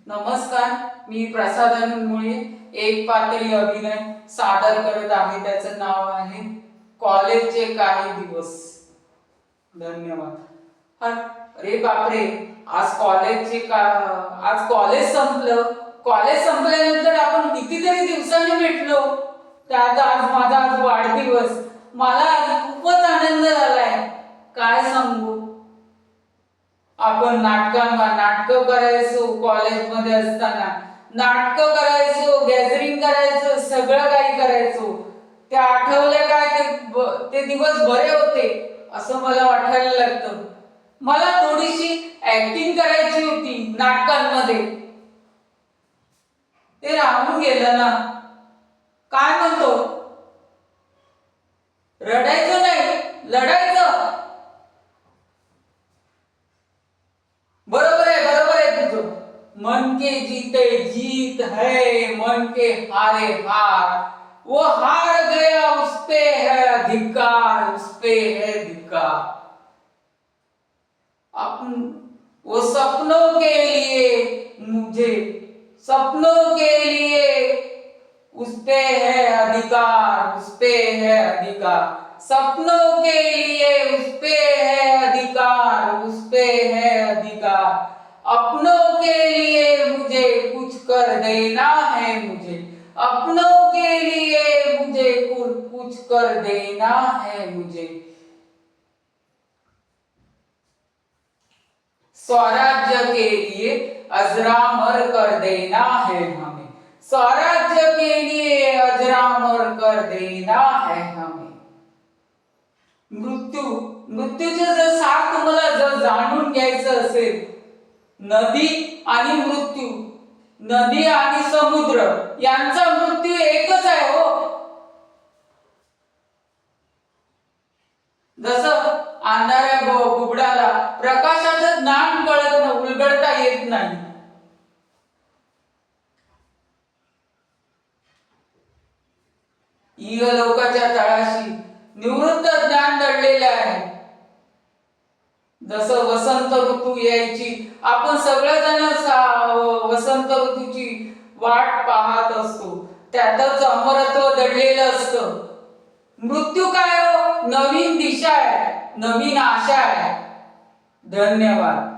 नमस्कार, मी प्रसाद मुळे एक पातळी अभिनय सादर करत आहे. त्याचं नाव आहे कॉलेजचे काही दिवस. धन्यवाद. अरे बापरे, आज कॉलेज संपलं. कॉलेज संपल्यानंतर आपण कितीतरी दिवसांनी भेटलो. त्यात आज वाढदिवस. मला आज खूपच आनंद झालाय, काय सांगू. आपण नाटकं करायचो. कॉलेजमध्ये असताना नाटकं करायचो, गॅदरिंग करायचो, सगळं काही करायचो. ते आठवले काय, ते दिवस बरे होते असं मला वाटायला लागतं. मला थोडीशी ऍक्टिंग करायची होती नाटकांमध्ये, ते राहून गेलं ना. काय म्हणतो, रडायचं नाही, लढायचं. बरोबर आहे तुझं. मन के जीते जीत है, मन के हारे हार. वो हार गया उस पे है अधिकार, उस पे है धिक्कार. वो सपनों के लिए उस पे है अधिकार, उस पे है अधिकार. सपनों के लिए उस पे है अधिकार, उस पे है अधिकार. अपनों के लिए मुझे कुछ कर देना है, अपनों के लिए मुझे कुछ कर देना है मुझे. स्वराज्य के लिए अजरामर कर देना है हमें. स्वराज्य के लिए अजरामर कर देना है हमें. मृत्यूचे जर सार तुम्हाला जर जाणून घ्यायचं असेल, नदी आणि मृत्यू, नदी आणि समुद्र यांचा मृत्यू एकच आहे हो. जसं अंधाऱ्या बुबडाला प्रकाशाचं ज्ञान कळत उलगडता येत नाही, इहलोकाच्या तळाशी निवृत्त ज्ञान दडलेले आहे. जसं वसंत ऋतू यायची, आपण सगळेजण वसंत ऋतूची वाट पाहत असतो. त्यातच अमरत्व दडलेलं असतं. मृत्यू काय हो, नवीन दिशा आहे, नवीन आशा आहे. धन्यवाद.